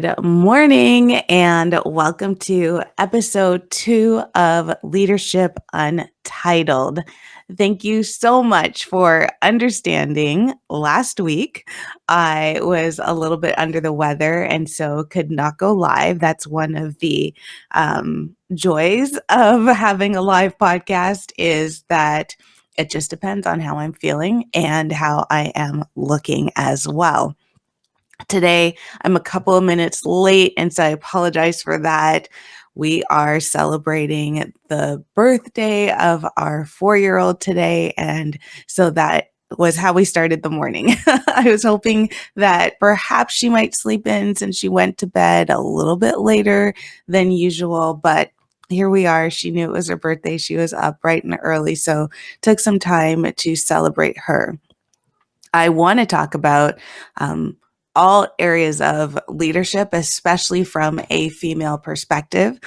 Good morning and welcome to episode 2 of Leadership Untitled. Thank you so much for understanding. Last week, I was a little bit under the weather and so could not go live. That's one of the joys of having a live podcast is that it just depends on how I'm feeling and how I am looking as well. Today, I'm a couple of minutes late, and so I apologize for that. We are celebrating the birthday of our 4-year-old today, and so that was how we started the morning. I was hoping that perhaps she might sleep in since she went to bed a little bit later than usual, but here we are. She knew it was her birthday. She was up bright and early, so took some time to celebrate her. I want to talk about all areas of leadership, especially from a female perspective.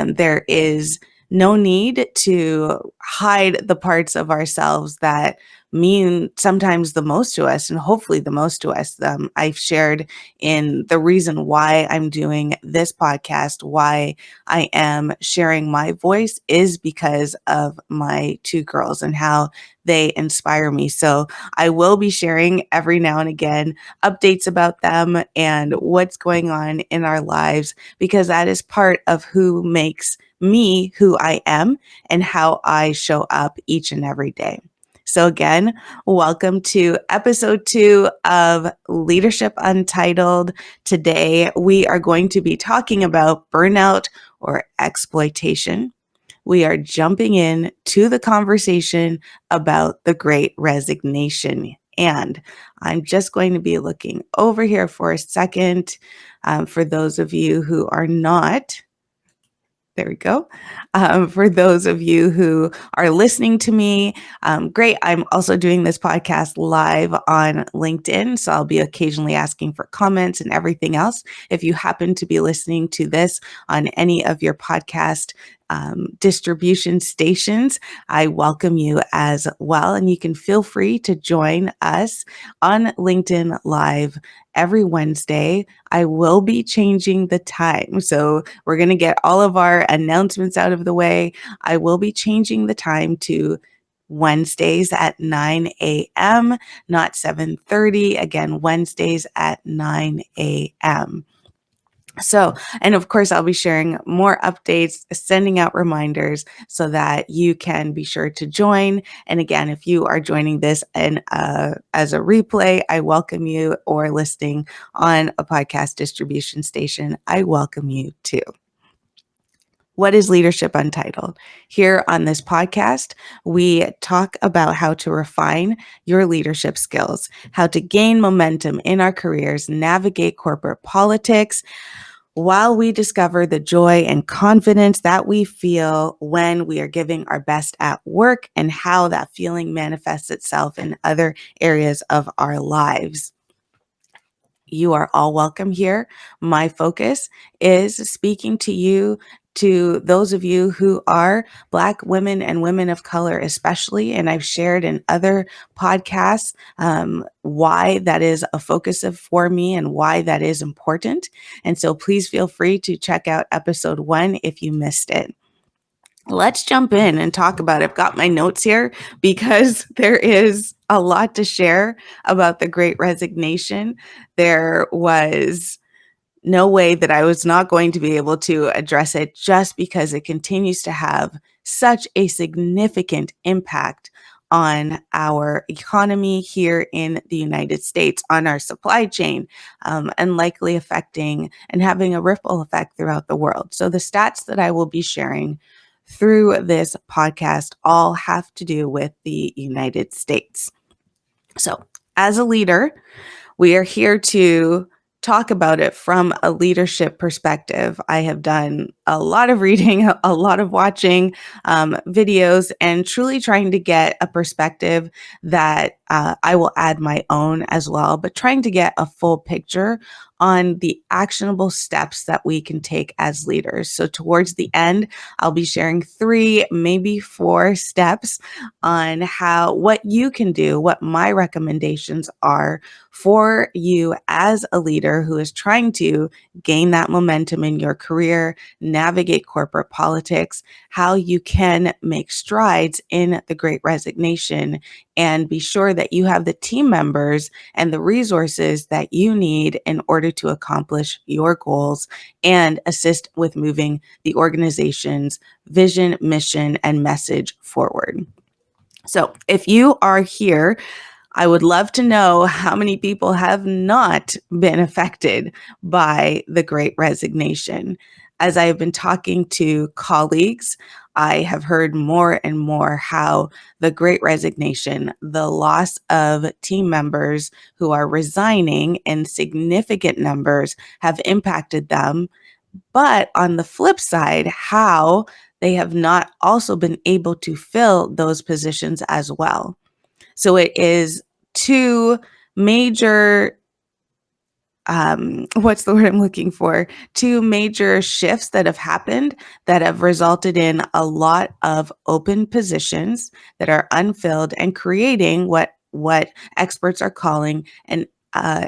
There is no need to hide the parts of ourselves that mean sometimes the most to us and hopefully the most to us. I've shared in the reason why I'm doing this podcast, why I am sharing my voice is because of my 2 girls and how they inspire me. So I will be sharing every now and again updates about them and what's going on in our lives, because that is part of who makes me who I am and how I show up each and every day. So again, welcome to episode 2 of Leadership Untitled. Today, we are going to be talking about burnout or exploitation. We are jumping in to the conversation about the Great Resignation. And I'm just going to be looking over here for a second for those of you who are not. There we go. For those of you who are listening to me, great. I'm also doing this podcast live on LinkedIn, so I'll be occasionally asking for comments and everything else. If you happen to be listening to this on any of your podcast distribution stations, I welcome you as well. And you can feel free to join us on LinkedIn Live every Wednesday. I will be changing the time. So we're going to get all of our announcements out of the way. I will be changing the time to Wednesdays at 9 a.m., not 7:30. Again, Wednesdays at 9 a.m. So, and of course, I'll be sharing more updates, sending out reminders so that you can be sure to join. And again, if you are joining this as a replay, I welcome you, or listening on a podcast distribution station, I welcome you too. What is Leadership Untitled? Here on this podcast, we talk about how to refine your leadership skills, how to gain momentum in our careers, navigate corporate politics, while we discover the joy and confidence that we feel when we are giving our best at work and how that feeling manifests itself in other areas of our lives. You are all welcome here. My focus is speaking to you, to those of you who are Black women and women of color, especially. And I've shared in other podcasts why that is a focus for me and why that is important. And so please feel free to check out episode 1 if you missed it. Let's jump in and talk about it. I've got my notes here because there is a lot to share about the Great Resignation. There was no way that I was not going to be able to address it, just because it continues to have such a significant impact on our economy here in the United States, on our supply chain, and likely affecting and having a ripple effect throughout the world. So the stats that I will be sharing through this podcast all have to do with the United States. So as a leader, we are here to talk about it from a leadership perspective. I have done a lot of reading, a lot of watching videos, and truly trying to get a perspective that I will add my own as well, but trying to get a full picture on the actionable steps that we can take as leaders. So towards the end, I'll be sharing 3, maybe 4 steps on what you can do, what my recommendations are for you as a leader who is trying to gain that momentum in your career, navigate corporate politics, how you can make strides in the Great Resignation, and be sure that you have the team members and the resources that you need in order to accomplish your goals and assist with moving the organization's vision, mission, and message forward. So if you are here, I would love to know how many people have not been affected by the Great Resignation. As I have been talking to colleagues, I have heard more and more how the Great Resignation, the loss of team members who are resigning in significant numbers, have impacted them. But on the flip side, how they have not also been able to fill those positions as well. So it is 2 major, what's the word I'm looking for? 2 major shifts that have happened that have resulted in a lot of open positions that are unfilled and creating what experts are calling an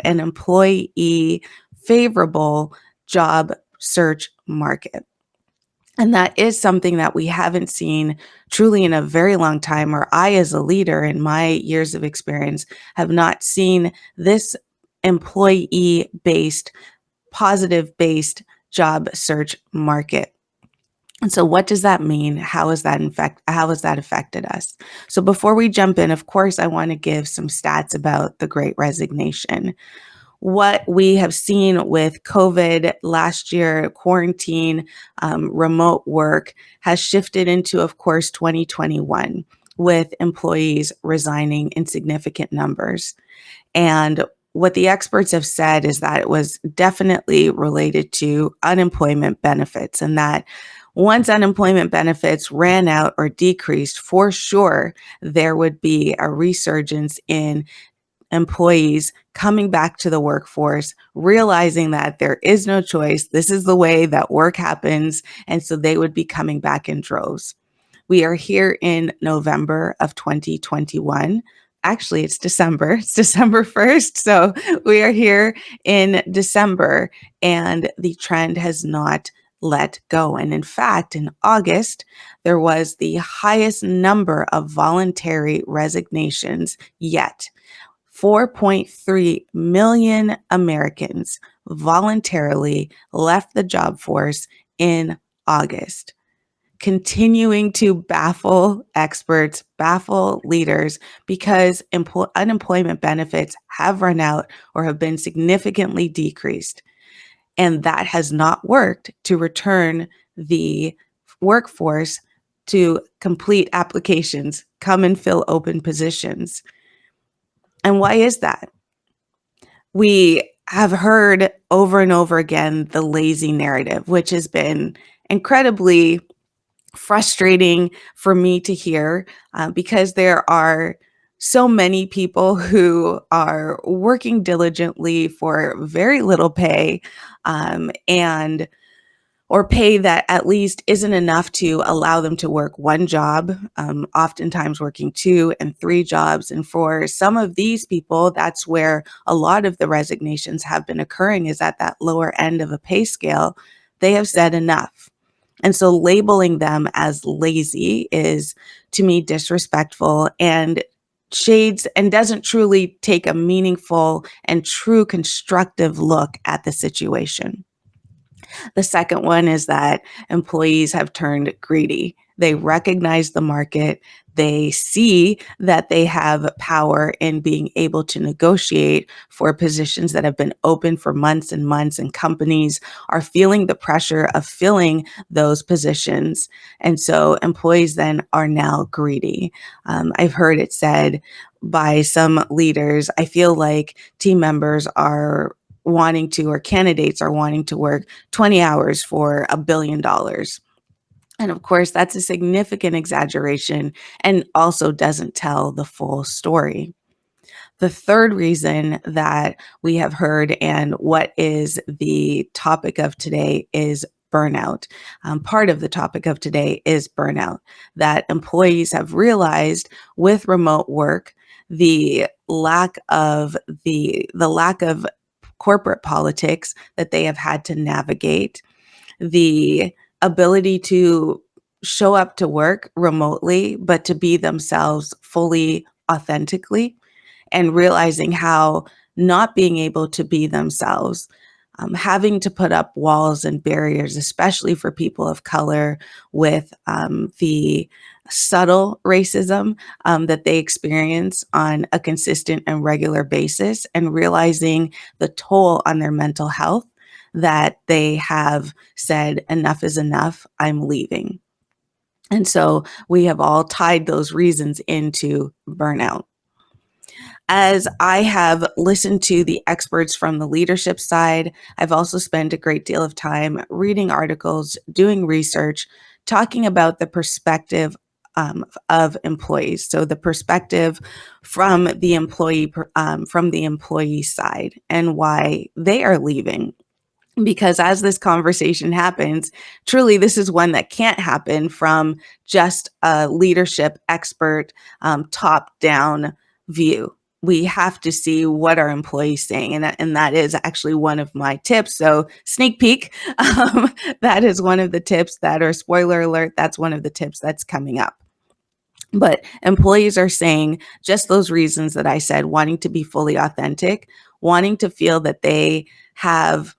employee favorable job search market. And that is something that we haven't seen truly in a very long time, or I, as a leader in my years of experience, have not seen this employee based, positive based job search market. And so what does that mean? How has that affected us? So before we jump in, of course, I want to give some stats about the Great Resignation. What we have seen with COVID last year, quarantine, remote work has shifted into, of course, 2021 with employees resigning in significant numbers. And what the experts have said is that it was definitely related to unemployment benefits, and that once unemployment benefits ran out or decreased, for sure, there would be a resurgence in employees coming back to the workforce, realizing that there is no choice. This is the way that work happens. And so they would be coming back in droves. We are here in November of 2021. Actually, it's December. It's December 1st. So we are here in December, and the trend has not let go. And in fact, in August, there was the highest number of voluntary resignations yet. 4.3 million Americans voluntarily left the job force in August, continuing to baffle experts, baffle leaders, because unemployment benefits have run out or have been significantly decreased. And that has not worked to return the workforce to complete applications, come and fill open positions. And why is that? We have heard over and over again the lazy narrative, which has been incredibly frustrating for me to hear because there are so many people who are working diligently for very little pay, and or pay that at least isn't enough to allow them to work one job, oftentimes working 2 and 3 jobs. And for some of these people, that's where a lot of the resignations have been occurring, is at that lower end of a pay scale. They have said enough. And so labeling them as lazy is, to me, disrespectful and shades and doesn't truly take a meaningful and true constructive look at the situation. The second one is that employees have turned greedy. They recognize the market. They see that they have power in being able to negotiate for positions that have been open for months and months, and companies are feeling the pressure of filling those positions. And so employees then are now greedy. I've heard it said by some leaders, I feel like team members are wanting to, or candidates are wanting to work 20 hours for $1 billion. And of course, that's a significant exaggeration and also doesn't tell the full story. The third reason that we have heard, and what is the topic of today, is burnout. Part of the topic of today is burnout, that employees have realized with remote work, the lack of corporate politics that they have had to navigate, the ability to show up to work remotely, but to be themselves fully, authentically, and realizing how not being able to be themselves, having to put up walls and barriers, especially for people of color, with the subtle racism that they experience on a consistent and regular basis, and realizing the toll on their mental health, that they have said, enough is enough, I'm leaving. And so we have all tied those reasons into burnout. As I have listened to the experts from the leadership side, I've also spent a great deal of time reading articles, doing research, talking about the perspective of employees. So the perspective from the employee side, and why they are leaving. Because as this conversation happens, truly, this is one that can't happen from just a leadership expert, top down view. We have to see what our employees saying, and that is actually one of my tips. So sneak peek, that is one of the tips that, or spoiler alert, that's one of the tips that's coming up. But employees are saying just those reasons that I said: wanting to be fully authentic, wanting to feel that they have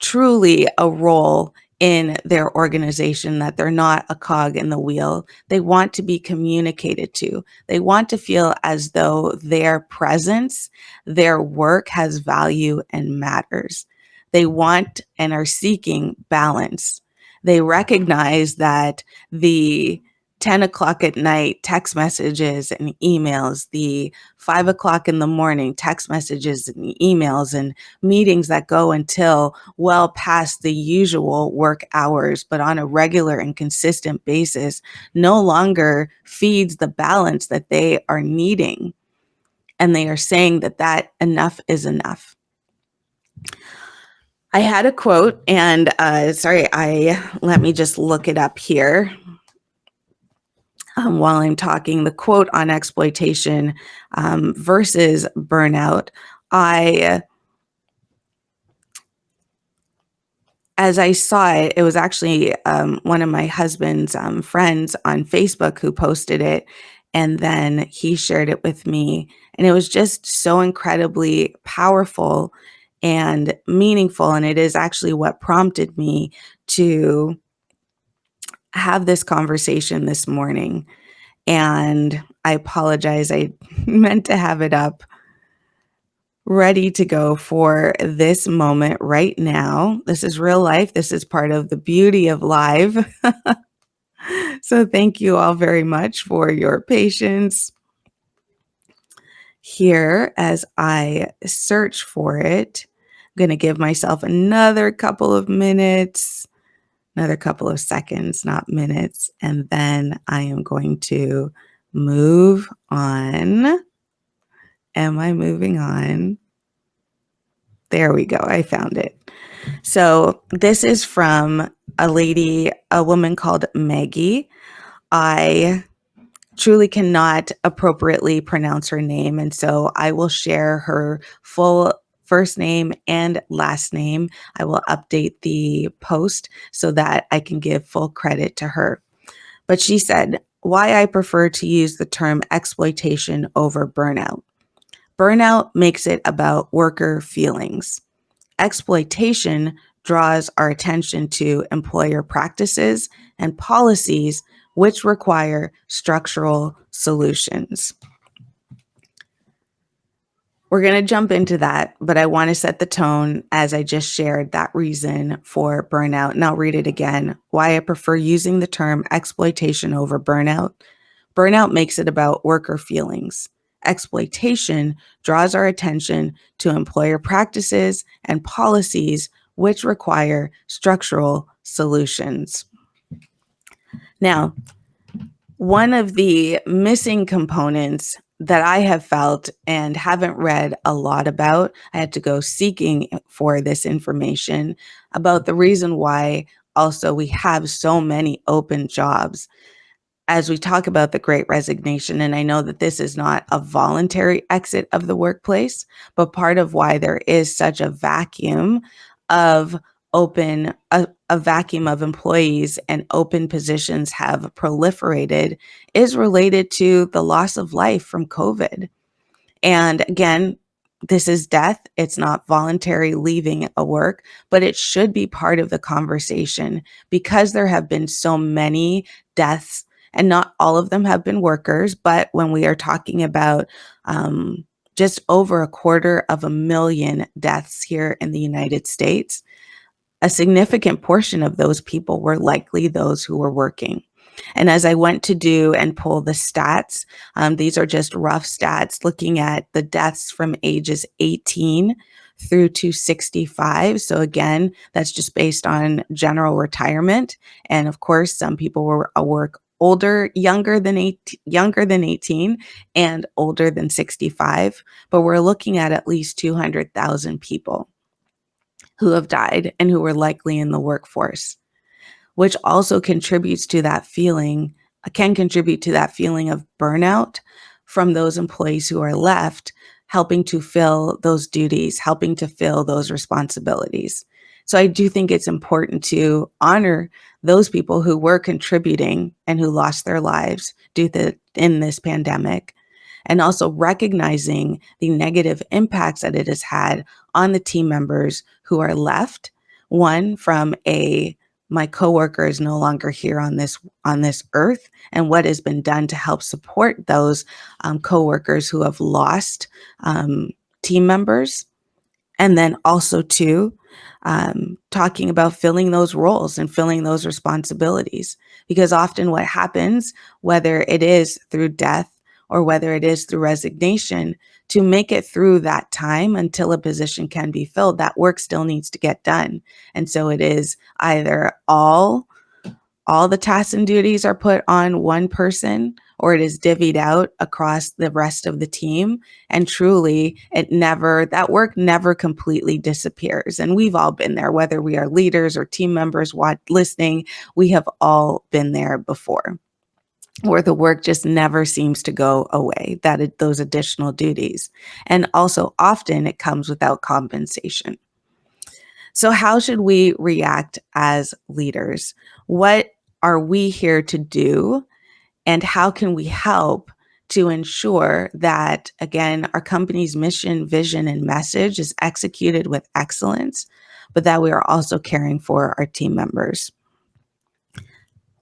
truly a role in their organization, that they're not a cog in the wheel. They want to be communicated to. They want to feel as though their presence, their work has value and matters. They want and are seeking balance. They recognize that the 10 o'clock at night text messages and emails, the 5 o'clock in the morning text messages and emails, and meetings that go until well past the usual work hours, but on a regular and consistent basis, no longer feeds the balance that they are needing. And they are saying that enough is enough. I had a quote, and let me just look it up here. While I'm talking, the quote on exploitation versus burnout, as I saw it, it was actually one of my husband's friends on Facebook who posted it, and then he shared it with me, and it was just so incredibly powerful and meaningful, and it is actually what prompted me to have this conversation this morning. And I apologize, I meant to have it up ready to go for this moment right now. This is real life. This is part of the beauty of live. So thank you all very much for your patience here as I search for it. I'm going to give myself another couple of minutes, another couple of seconds, not minutes, and then I am going to move on. Am I moving on? There we go. I found it. So this is from a woman called Maggie. I truly cannot appropriately pronounce her name, and so I will share her full first name and last name. I will update the post so that I can give full credit to her. But she said, why I prefer to use the term exploitation over burnout. Burnout makes it about worker feelings. Exploitation draws our attention to employer practices and policies which require structural solutions. We're going to jump into that, but I want to set the tone as I just shared that reason for burnout. And I'll read it again. Why I prefer using the term exploitation over burnout. Burnout makes it about worker feelings. exploitation draws our attention to employer practices and policies which require structural solutions. Now, one of the missing components that I have felt and haven't read a lot about, I had to go seeking for this information about the reason why also we have so many open jobs as we talk about the Great Resignation. And I know that this is not a voluntary exit of the workplace, but part of why there is such a vacuum of a vacuum of employees and open positions have proliferated is related to the loss of life from COVID. And again, this is death. It's not voluntary leaving a work, but it should be part of the conversation because there have been so many deaths, and not all of them have been workers. But when we are talking about just over 250,000 deaths here in the United States, a significant portion of those people were likely those who were working. And as I went to do and pull the stats, these are just rough stats looking at the deaths from ages 18 through to 65. So again, that's just based on general retirement. And of course, some people were work older, younger than 18 and older than 65. But we're looking at least 200,000 people who have died and who were likely in the workforce, which also contributes to that feeling, can contribute to that feeling of burnout from those employees who are left, helping to fill those duties, helping to fill those responsibilities. So I do think it's important to honor those people who were contributing and who lost their lives in this pandemic, and also recognizing the negative impacts that it has had on the team members who are left. One, from my coworker is no longer here on this earth, and what has been done to help support those coworkers who have lost team members. And then also too, talking about filling those roles and filling those responsibilities, because often what happens, whether it is through death or whether it is through resignation, to make it through that time until a position can be filled, that work still needs to get done. And so it is either all the tasks and duties are put on one person, or it is divvied out across the rest of the team. And truly, that work never completely disappears. And we've all been there, whether we are leaders or team members listening, we have all been there before, where the work just never seems to go away, those additional duties. And also often it comes without compensation. So how should we react as leaders? What are we here to do? And how can we help to ensure that, again, our company's mission, vision, and message is executed with excellence, but that we are also caring for our team members?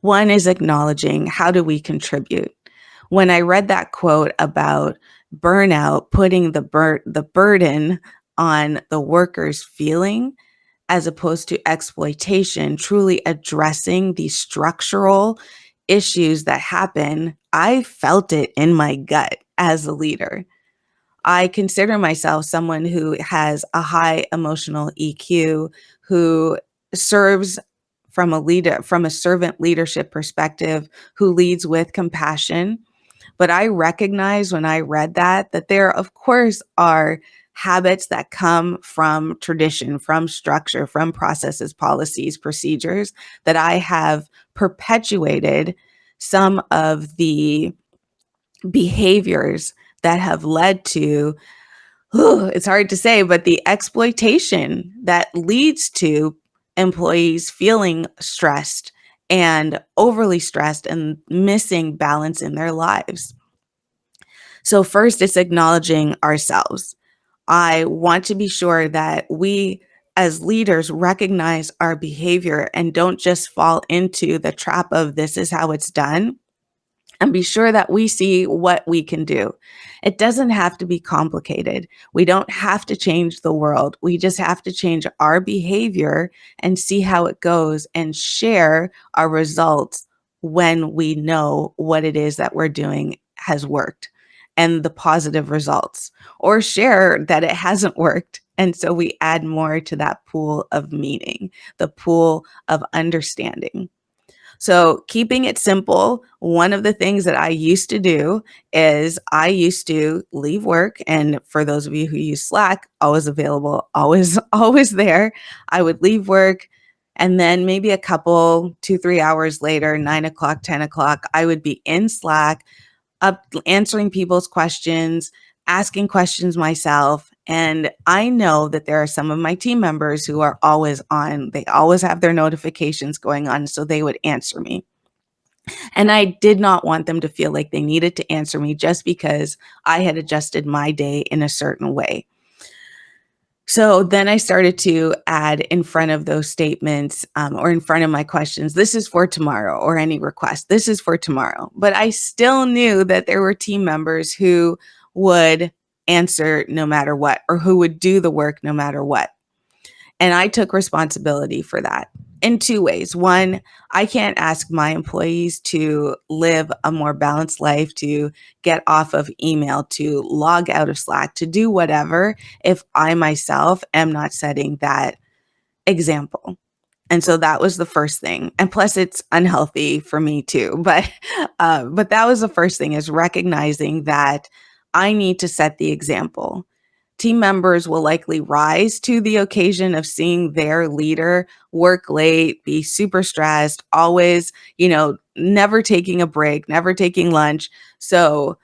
One is acknowledging, how do we contribute? When I read that quote about burnout, putting the burden on the worker's feeling, as opposed to exploitation, truly addressing the structural issues that happen, I felt it in my gut as a leader. I consider myself someone who has a high emotional EQ, who serves from a servant leadership perspective, who leads with compassion. But I recognize when I read that there, of course, are habits that come from tradition, from structure, from processes, policies, procedures, that I have perpetuated some of the behaviors that have led to, it's hard to say, but the exploitation that leads to employees feeling stressed and overly stressed and missing balance in their lives. So first, it's acknowledging ourselves. I want to be sure that we as leaders recognize our behavior and don't just fall into the trap of this is how it's done, and be sure that we see what we can do. It doesn't have to be complicated. We don't have to change the world. We just have to change our behavior and see how it goes and share our results when we know what it is that we're doing has worked. and the positive results, or share that it hasn't worked. And so we add more to that pool of meaning, the pool of understanding. So, keeping it simple, one of the things that I used to do is I used to leave work. And for those of you who use Slack, always available, always, always there. I would leave work. And then maybe a couple, 2, 3 hours later, 9 o'clock, 10 o'clock, I would be in Slack, up answering people's questions, asking questions myself. And I know that there are some of my team members who are always on, they always have their notifications going on, so they would answer me. And I did not want them to feel like they needed to answer me just because I had adjusted my day in a certain way. So then I started to add in front of those statements, or in front of my questions, this is for tomorrow, or any request, this is for tomorrow. But I still knew that there were team members who would answer no matter what, or who would do the work no matter what. And I took responsibility for that in two ways. One, I can't ask my employees to live a more balanced life, to get off of email, to log out of Slack, to do whatever if I myself am not setting that example. And so that was the first thing. And plus it's unhealthy for me too. But that was the first thing, is recognizing that I need to set the example. Team members will likely rise to the occasion of seeing their leader work late, be super stressed, always, never taking a break, never taking lunch. So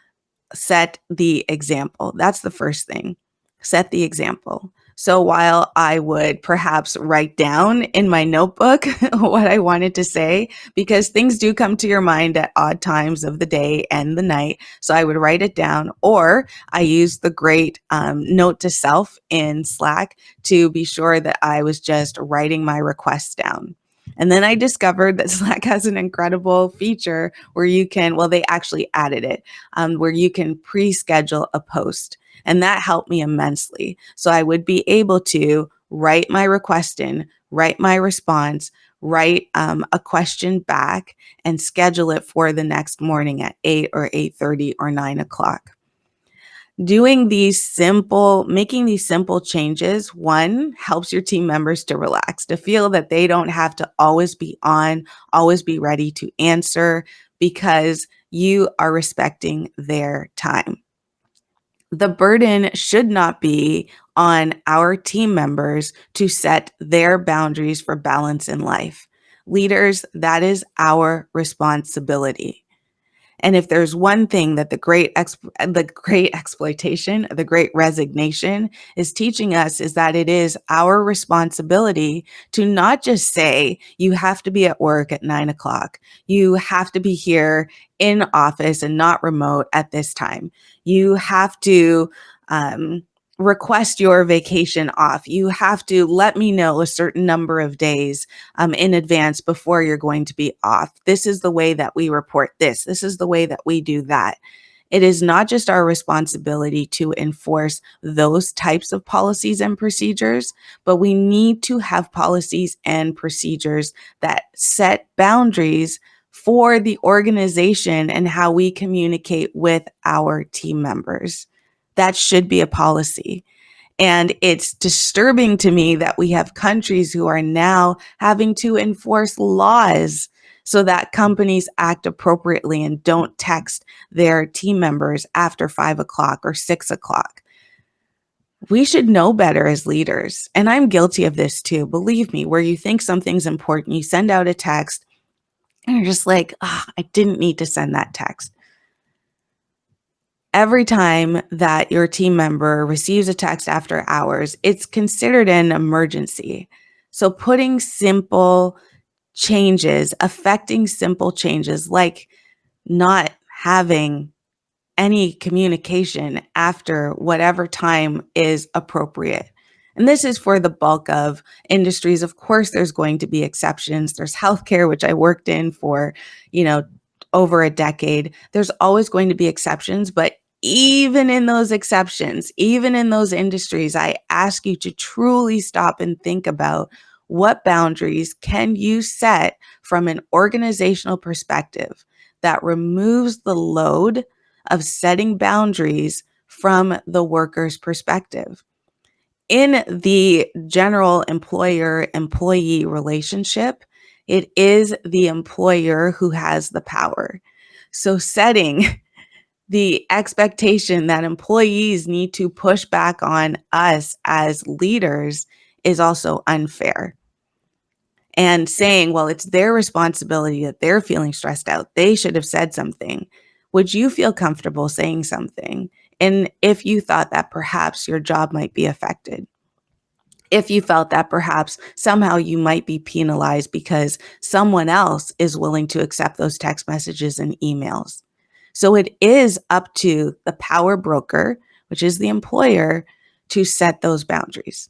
set the example. That's the first thing. Set the example. So while I would perhaps write down in my notebook what I wanted to say, because things do come to your mind at odd times of the day and the night. So I would write it down, or I used the great note to self in Slack to be sure that I was just writing my requests down. And then I discovered that Slack has an incredible feature where you can, well, they actually added it, where you can pre-schedule a post. And that helped me immensely. So I would be able to write my request in, write my response, write a question back, and schedule it for the next morning at 8 or 8:30 or 9 o'clock. Making these simple changes, one, helps your team members to relax, to feel that they don't have to always be on, always be ready to answer, because you are respecting their time. The burden should not be on our team members to set their boundaries for balance in life. Leaders, that is our responsibility. And if there's one thing that the great exploitation, the great resignation is teaching us, is that it is our responsibility to not just say, you have to be at work at 9 o'clock. You have to be here in office and not remote at this time. You have to, request your vacation off. You have to let me know a certain number of days in advance before you're going to be off. This is the way that we report this. This is the way that we do that. It is not just our responsibility to enforce those types of policies and procedures, but we need to have policies and procedures that set boundaries for the organization and how we communicate with our team members. That should be a policy. And it's disturbing to me that we have countries who are now having to enforce laws so that companies act appropriately and don't text their team members after 5 o'clock or 6 o'clock. We should know better as leaders. And I'm guilty of this too. Believe me, where you think something's important, you send out a text and you're just like, I didn't need to send that text. Every time that your team member receives a text after hours, it's considered an emergency. So affecting simple changes, like not having any communication after whatever time is appropriate. And this is for the bulk of industries. Of course, there's going to be exceptions. There's healthcare, which I worked in for, you know, over a decade. There's always going to be exceptions, but even in those exceptions, even in those industries, I ask you to truly stop and think about, what boundaries can you set from an organizational perspective that removes the load of setting boundaries from the worker's perspective. In the general employer-employee relationship, it is the employer who has the power. So setting the expectation that employees need to push back on us as leaders is also unfair. And saying, well, it's their responsibility that they're feeling stressed out. They should have said something. Would you feel comfortable saying something? And if you thought that perhaps your job might be affected, if you felt that perhaps somehow you might be penalized because someone else is willing to accept those text messages and emails. So it is up to the power broker, which is the employer, to set those boundaries.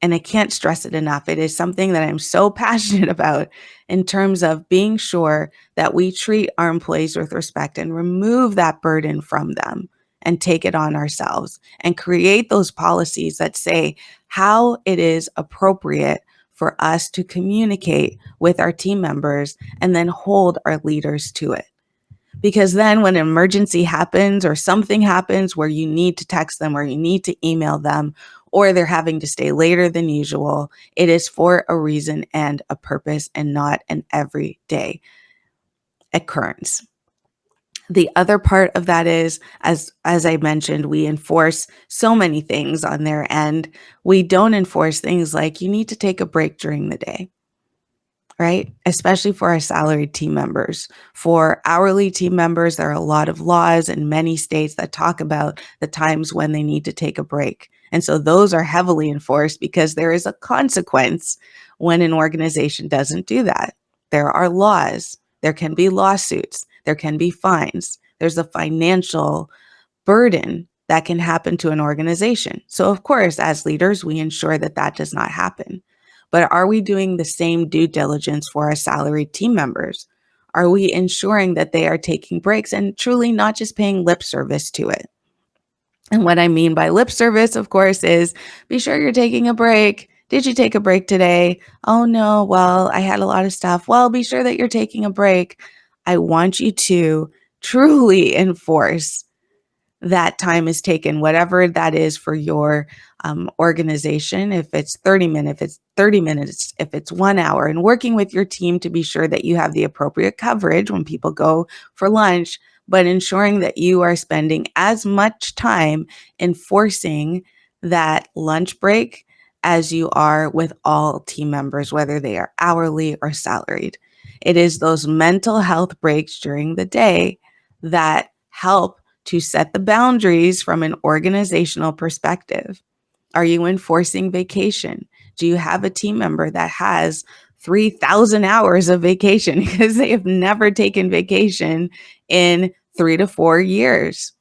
And I can't stress it enough. It is something that I'm so passionate about in terms of being sure that we treat our employees with respect and remove that burden from them and take it on ourselves and create those policies that say how it is appropriate for us to communicate with our team members and then hold our leaders to it. Because then when an emergency happens or something happens where you need to text them or you need to email them or they're having to stay later than usual, it is for a reason and a purpose and not an everyday occurrence. The other part of that is, as I mentioned, we enforce so many things on their end. We don't enforce things like you need to take a break during the day, right? Especially for our salaried team members. For hourly team members, there are a lot of laws in many states that talk about the times when they need to take a break. And so those are heavily enforced because there is a consequence when an organization doesn't do that. There are laws, there can be lawsuits, there can be fines. There's a financial burden that can happen to an organization. So of course, as leaders, we ensure that that does not happen. But are we doing the same due diligence for our salaried team members? Are we ensuring that they are taking breaks and truly not just paying lip service to it? And what I mean by lip service, of course, is be sure you're taking a break. Did you take a break today? Oh no, well, I had a lot of stuff. Well, be sure that you're taking a break. I want you to truly enforce that time is taken, whatever that is for your organization. If it's 30 minutes, if it's 30 minutes, if it's 1 hour, and working with your team to be sure that you have the appropriate coverage when people go for lunch, but ensuring that you are spending as much time enforcing that lunch break as you are with all team members, whether they are hourly or salaried. It is those mental health breaks during the day that help to set the boundaries from an organizational perspective. Are you enforcing vacation? Do you have a team member that has 3,000 hours of vacation because they have never taken vacation in 3 to 4 years?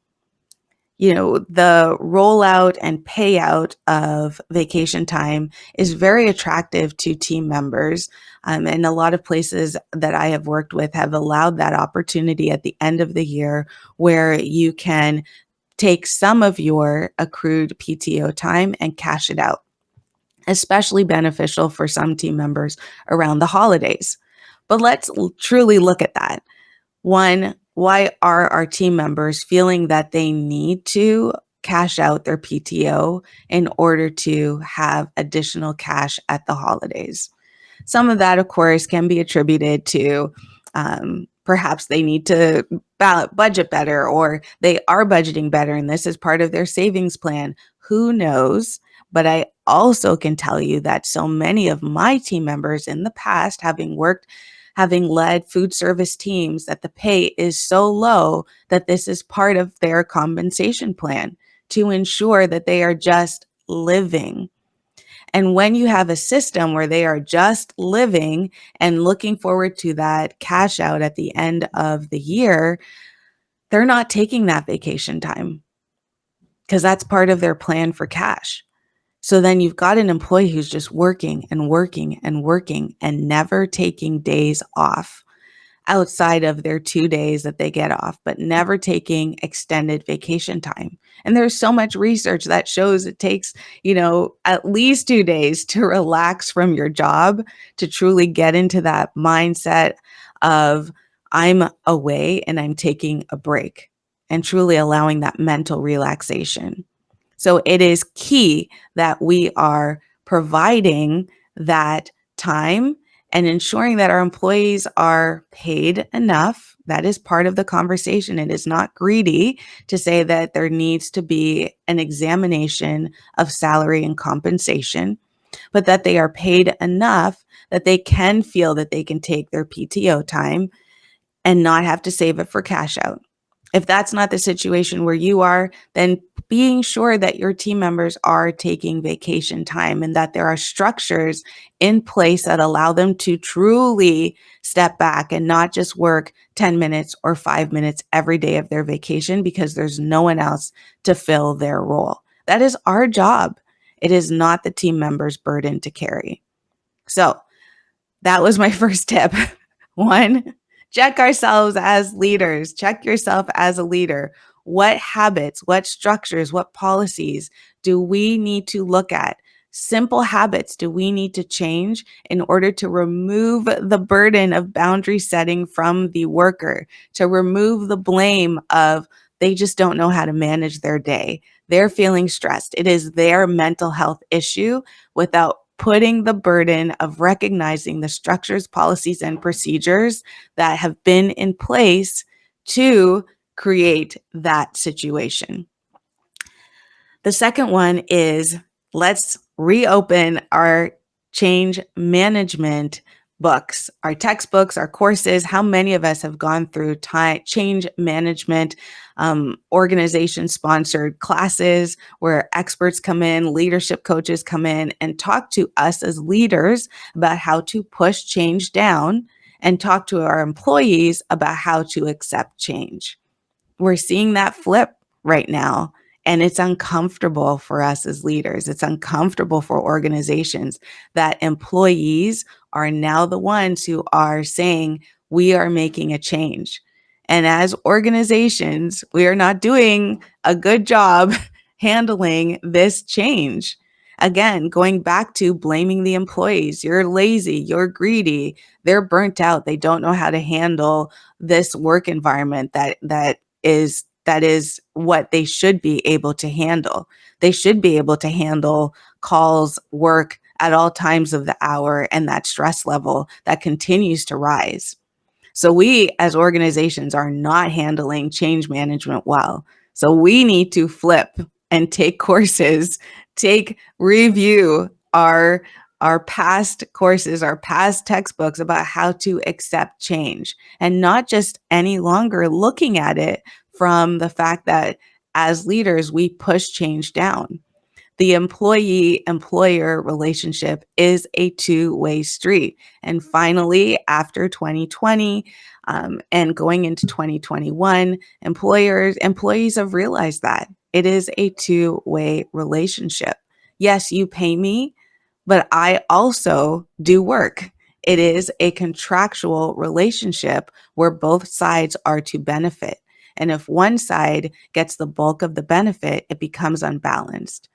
You know, the rollout and payout of vacation time is very attractive to team members. And a lot of places that I have worked with have allowed that opportunity at the end of the year where you can take some of your accrued PTO time and cash it out, especially beneficial for some team members around the holidays. But let's truly look at that. One, why are our team members feeling that they need to cash out their PTO in order to have additional cash at the holidays? Some of that, of course, can be attributed to perhaps they need to budget better or they are budgeting better and this is part of their savings plan. Who knows? But I also can tell you that so many of my team members in the past, having led food service teams, that the pay is so low that this is part of their compensation plan to ensure that they are just living. And when you have a system where they are just living and looking forward to that cash out at the end of the year, they're not taking that vacation time because that's part of their plan for cash. So then you've got an employee who's just working and working and working and never taking days off outside of their 2 days that they get off, but never taking extended vacation time. And there's so much research that shows it takes, at least 2 days to relax from your job to truly get into that mindset of I'm away and I'm taking a break. and truly allowing that mental relaxation. So it is key that we are providing that time and ensuring that our employees are paid enough. That is part of the conversation. It is not greedy to say that there needs to be an examination of salary and compensation, but that they are paid enough that they can feel that they can take their PTO time and not have to save it for cash out. If that's not the situation where you are, then being sure that your team members are taking vacation time and that there are structures in place that allow them to truly step back and not just work 10 minutes or 5 minutes every day of their vacation because there's no one else to fill their role. That is our job. It is not the team member's burden to carry. So that was my first tip. One, check ourselves as leaders. Check yourself as a leader. What habits, what structures, what policies do we need to look at? Simple habits do we need to change in order to remove the burden of boundary setting from the worker, to remove the blame of they just don't know how to manage their day. They're feeling stressed. It is their mental health issue without putting the burden of recognizing the structures, policies, and procedures that have been in place to create that situation. The second one is let's reopen our change management books, our textbooks, our courses. How many of us have gone through change management organization sponsored classes where experts come in, leadership coaches come in and talk to us as leaders about how to push change down and talk to our employees about how to accept change? We're seeing that flip right now. And it's uncomfortable for us as leaders. It's uncomfortable for organizations that employees are now the ones who are saying, we are making a change. And as organizations, we are not doing a good job handling this change. Again, going back to blaming the employees. You're lazy, you're greedy, they're burnt out, they don't know how to handle this work environment that is what they should be able to handle. They should be able to handle calls, work at all times of the hour, and that stress level that continues to rise. So we as organizations are not handling change management well. So we need to flip and take courses, review our past courses, our past textbooks about how to accept change and not just any longer looking at it from the fact that as leaders, we push change down. The employee-employer relationship is a two-way street. And finally, after 2020 and going into 2021, employees have realized that it is a two-way relationship. Yes, you pay me, but I also do work. It is a contractual relationship where both sides are to benefit. And if one side gets the bulk of the benefit, it becomes unbalanced.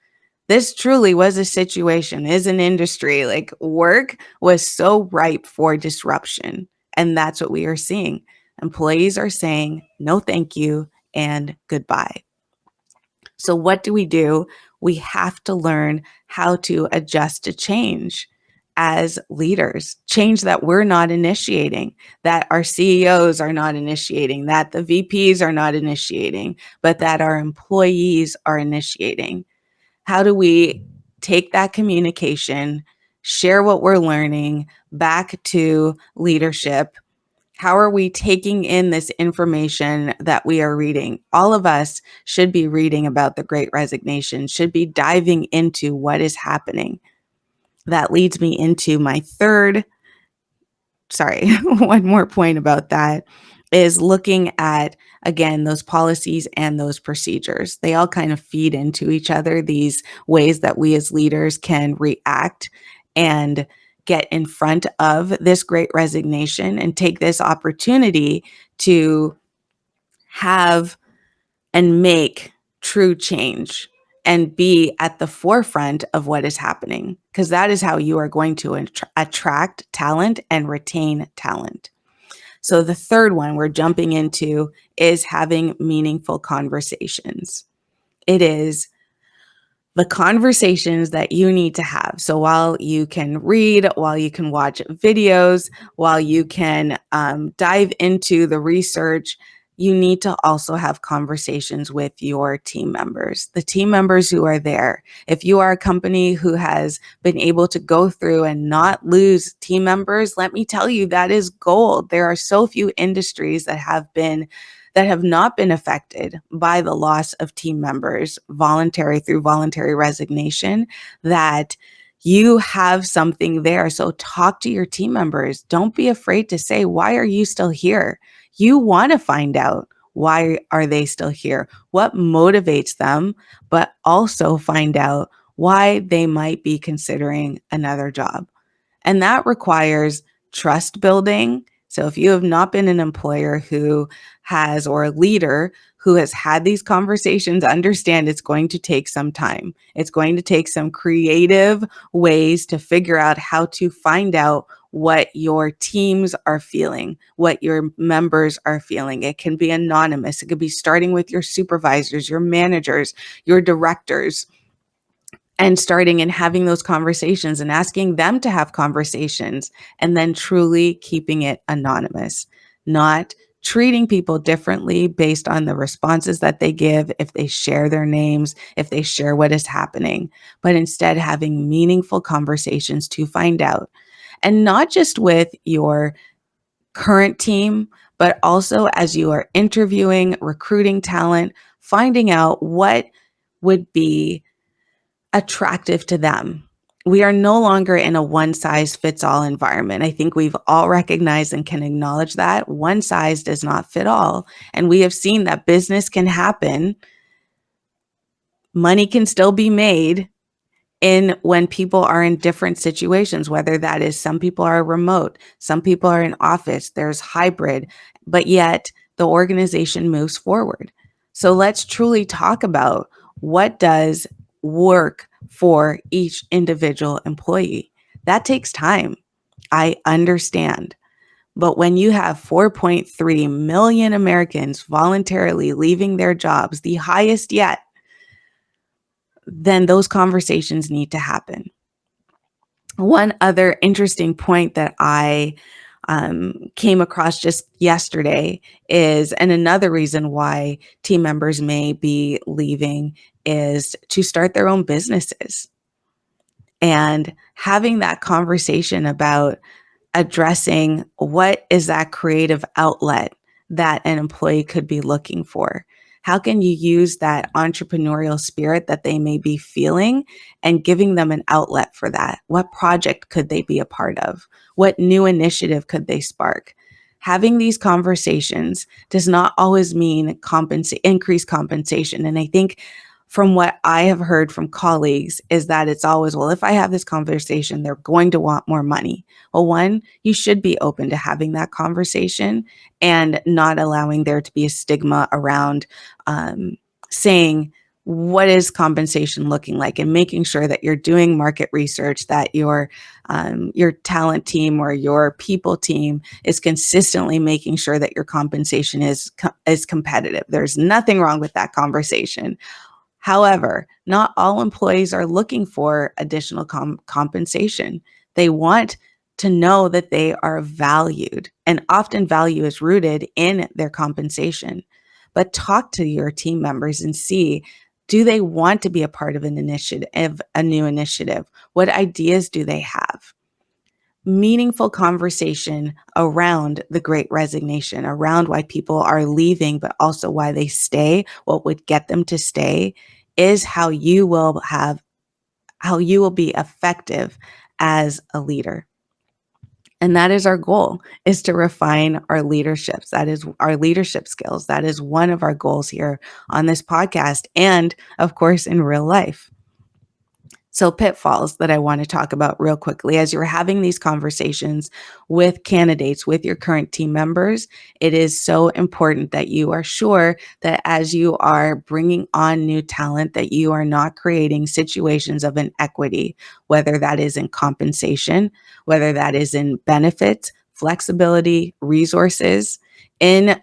This truly was a situation, is an industry. Like work was so ripe for disruption. And that's what we are seeing. Employees are saying, no, thank you, and goodbye. So what do? We have to learn how to adjust to change as leaders, change that we're not initiating, that our CEOs are not initiating, that the VPs are not initiating, but that our employees are initiating. How do we take that communication, share what we're learning back to leadership? How are we taking in this information that we are reading? All of us should be reading about the Great Resignation, should be diving into what is happening. That leads me into my one more point about that is looking at, again, those policies and those procedures. They all kind of feed into each other, these ways that we as leaders can react and get in front of this great resignation and take this opportunity to have and make true change and be at the forefront of what is happening, because that is how you are going to attract talent and retain talent. So the third one we're jumping into is having meaningful conversations. It is the conversations that you need to have. So while you can read, while you can watch videos, while you can dive into the research, you need to also have conversations with your team members, the team members who are there. If you are a company who has been able to go through and not lose team members, let me tell you, that is gold. There are so few industries that have not been affected by the loss of team members, through voluntary resignation, that you have something there. So talk to your team members. Don't be afraid to say, why are you still here? You want to find out, why are they still here? What motivates them, but also find out why they might be considering another job. And that requires trust building. So if you have not been an employer who has, or a leader who has had these conversations, understand it's going to take some time. It's going to take some creative ways to figure out how to find out what your teams are feeling, what your members are feeling. It can be anonymous. It could be starting with your supervisors, your managers, your directors, and starting and having those conversations and asking them to have conversations, and then truly keeping it anonymous, not treating people differently based on the responses that they give, if they share their names, if they share what is happening, but instead having meaningful conversations to find out. And not just with your current team, but also as you are interviewing, recruiting talent, finding out what would be attractive to them. We are no longer in a one size fits all environment. I think we've all recognized and can acknowledge that one size does not fit all. And we have seen that business can happen, money can still be made in when people are in different situations, whether that is some people are remote, some people are in office, there's hybrid, but yet the organization moves forward. So let's truly talk about what does work for each individual employee. That takes time. I understand. But when you have 4.3 million Americans voluntarily leaving their jobs, the highest yet, then those conversations need to happen. One other interesting point that I came across just yesterday is, and another reason why team members may be leaving, is to start their own businesses. And having that conversation about addressing what is that creative outlet that an employee could be looking for. How can you use that entrepreneurial spirit that they may be feeling and giving them an outlet for that? What project could they be a part of? What new initiative could they spark? Having these conversations does not always mean increased compensation. And I think from what I have heard from colleagues is that it's always, well, if I have this conversation, they're going to want more money. Well, one, you should be open to having that conversation and not allowing there to be a stigma around saying, what is compensation looking like, and making sure that you're doing market research, that your talent team or your people team is consistently making sure that your compensation is competitive. There's nothing wrong with that conversation. However, not all employees are looking for additional compensation. They want to know that they are valued, and often value is rooted in their compensation. But talk to your team members and see, do they want to be a part of an initiative, a new initiative? What ideas do they have? Meaningful conversation around the Great Resignation, around why people are leaving, but also why they stay, what would get them to stay, is how you will be effective as a leader. And that is our goal, is to refine our leaderships. That is our leadership skills. That is one of our goals here on this podcast, and of course in real life. So pitfalls that I want to talk about real quickly as you're having these conversations with candidates, with your current team members, it is so important that you are sure that as you are bringing on new talent, that you are not creating situations of inequity, whether that is in compensation, whether that is in benefits, flexibility, resources, in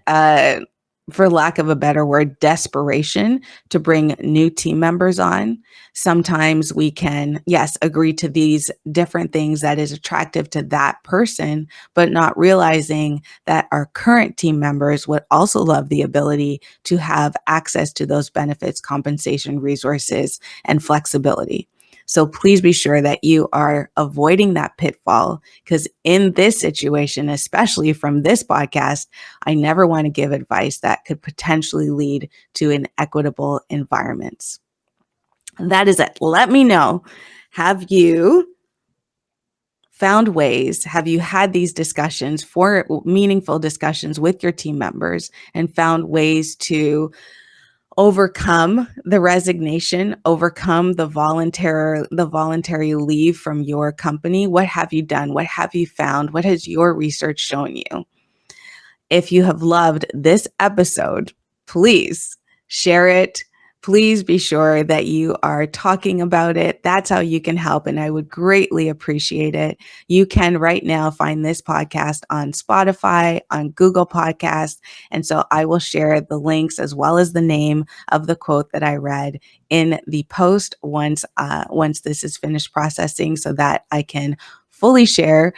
for lack of a better word, desperation to bring new team members on. Sometimes we can, yes, agree to these different things that is attractive to that person, but not realizing that our current team members would also love the ability to have access to those benefits, compensation, resources, and flexibility. So please be sure that you are avoiding that pitfall, because in this situation, especially from this podcast, I never want to give advice that could potentially lead to inequitable environments. That is it. Let me know. Have you found ways? Have you had these discussions, for meaningful discussions with your team members, and found ways to overcome the resignation, overcome the voluntary leave from your company? What have you done? What have you found? What has your research shown you? If you have loved this episode, please share it. Please be sure that you are talking about it. That's how you can help, and I would greatly appreciate it. You can right now find this podcast on Spotify, on Google Podcasts, and so I will share the links as well as the name of the quote that I read in the post once this is finished processing, so that I can fully share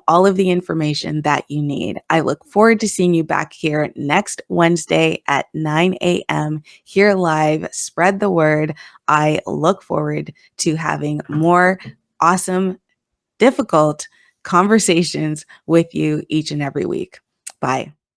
all of the information that you need. I look forward to seeing you back here next Wednesday at 9 a.m. here live. Spread the word. I look forward to having more awesome, difficult conversations with you each and every week. Bye.